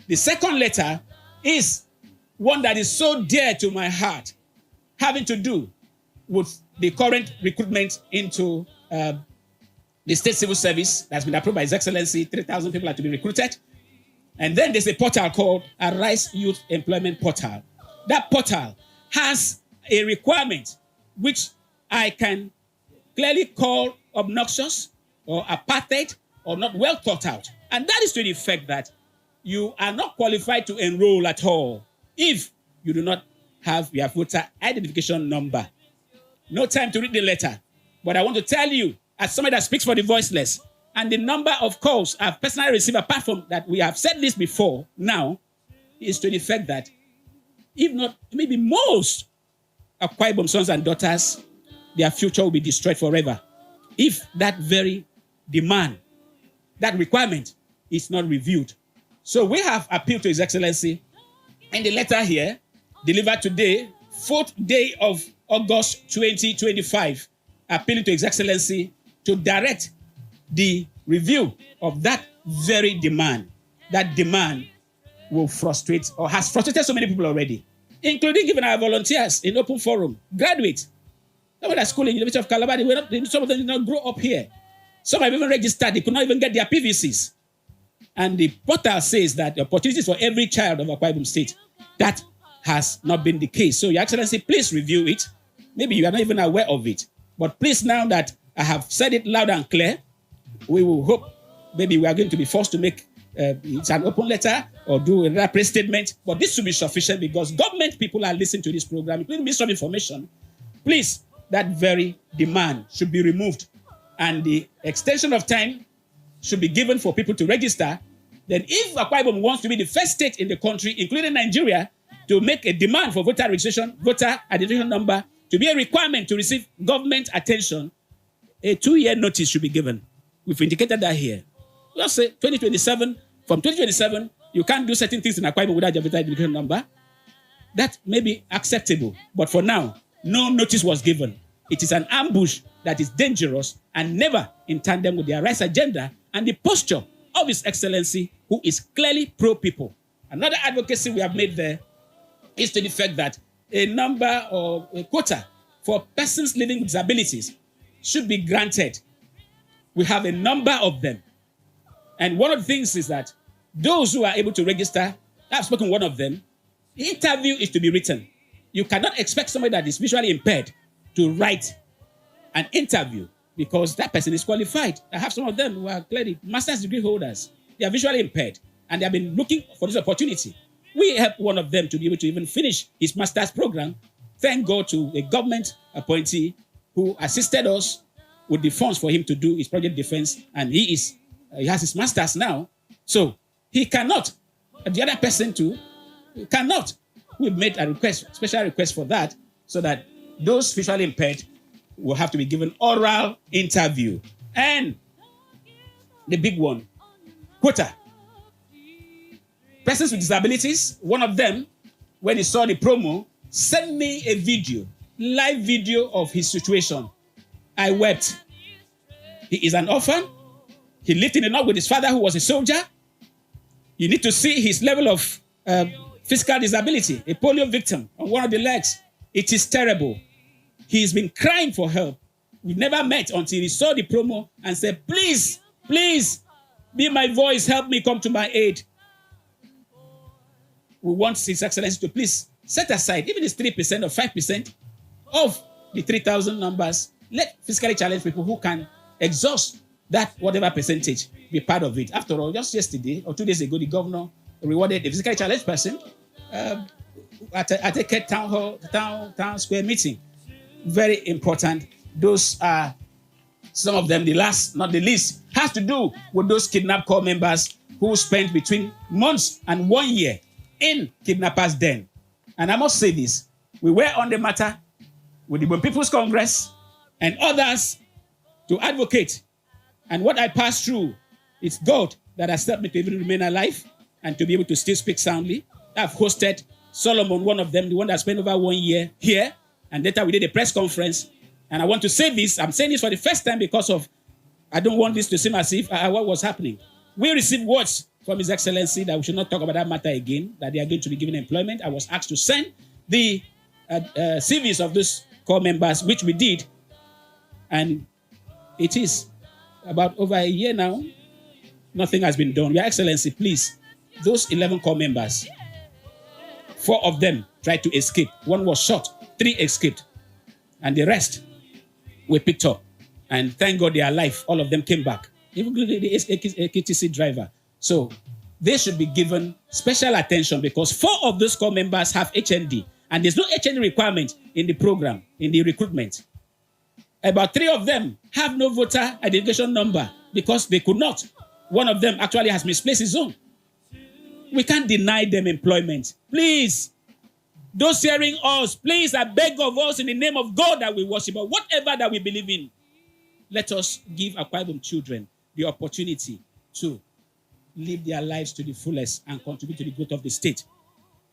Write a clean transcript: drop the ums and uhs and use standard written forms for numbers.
The second letter is one that is so dear to my heart, having to do with the current recruitment into the state civil service that's been approved by His Excellency. 3,000 people are to be recruited. And then there's a portal called Arise Youth Employment Portal. That portal has a requirement which I can clearly call obnoxious or apartheid or not well thought out. And that is to the effect that you are not qualified to enroll at all if you do not have your voter identification number. No time to read the letter, but I want to tell you, as somebody that speaks for the voiceless, and the number of calls I've personally received, apart from that we have said this before now, is to the effect that if not, maybe most Akwa Ibom sons and daughters, their future will be destroyed forever if that very demand, that requirement is not reviewed. So we have appealed to His Excellency in the letter here, delivered today, 4th day of August 2025, appealing to His Excellency to direct the review of that very demand. That demand will frustrate or has frustrated so many people already, including even our volunteers in open forum, graduates. Some of the school in the University of Calabar, some of them did not grow up here. Some have even registered, they could not even get their PVCs. And the portal says that the opportunities for every child of Akwa Ibom State, that has not been the case. So, Your Excellency, please review it. Maybe you are not even aware of it. But please, now that I have said it loud and clear, we will hope maybe we are going to be forced to make it's an open letter or do a press statement. But this should be sufficient because government people are listening to this program, including Ministry of Information. Please, that very demand should be removed. And the extension of time should be given for people to register. Then if Akwa Ibom wants to be the first state in the country, including Nigeria, to make a demand for voter registration, voter identification number, to be a requirement to receive government attention, a 2-year notice should be given. We've indicated that here. Let's say 2027, from 2027, you can't do certain things in Akwa Ibom without your voter identification number. That may be acceptable. But for now, no notice was given. It is an ambush that is dangerous and never in tandem with their rights agenda and the posture of His Excellency, who is clearly pro-people. Another advocacy we have made there is to the fact that a number or a quota for persons living with disabilities should be granted. We have a number of them. And one of the things is that those who are able to register, I've spoken one of them, the interview is to be written. You cannot expect somebody that is visually impaired to write an interview because that person is qualified. I have some of them who are clearly master's degree holders. They are visually impaired and they have been looking for this opportunity. We helped one of them to be able to even finish his master's program. Thank God to a government appointee who assisted us with the funds for him to do his project defense, and he has his master's now. So he cannot. The other person too cannot. We've made a request, special request for that, so that those visually impaired will have to be given oral interview. And the big one, quota. Persons with disabilities, one of them, when he saw the promo, sent me a video, live video of his situation. I wept. He is an orphan. He lived in the north with his father who was a soldier. You need to see his level of physical disability, a polio victim on one of the legs. It is terrible. He's been crying for help. We never met until he saw the promo and said, please, please, be my voice, help me come to my aid. We want His Excellency to please set aside, even if it's 3% or 5% of the 3,000 numbers. Let physically challenged people who can exhaust that whatever percentage be part of it. After all, just yesterday or 2 days ago, the governor rewarded a physically challenged person at a town square meeting. Very important. Those are some of them. The last, not the least, has to do with those kidnapped corps members who spent between months and 1 year in kidnappers' den. And I must say this, we were on the matter with the People's Congress and others to advocate. And what I passed through, it's God that has helped me to even remain alive and to be able to still speak soundly. I've hosted Solomon, one of them, the one that spent over 1 year here. And later we did a press conference. And I want to say this, I'm saying this for the first time because of, I don't want this to seem as if what was happening. We received words from His Excellency that we should not talk about that matter again, that they are going to be given employment. I was asked to send the CVs of those corps members, which we did. And it is about over a year now. Nothing has been done. Your Excellency, please, those 11 corps members, 4 of them tried to escape. 1 was shot, 3 escaped. And the rest were picked up. And thank God they are alive. All of them came back. Even the AKTC driver. So they should be given special attention because 4 of those corps members have HND. And there's no HND requirement in the program, in the recruitment. About 3 of them have no voter identification number because they could not. One of them actually has misplaced his own. We can't deny them employment. Please, those hearing us, please, I beg of us in the name of God that we worship, or whatever that we believe in, let us give Akwa Ibom children the opportunity to live their lives to the fullest and contribute to the growth of the state.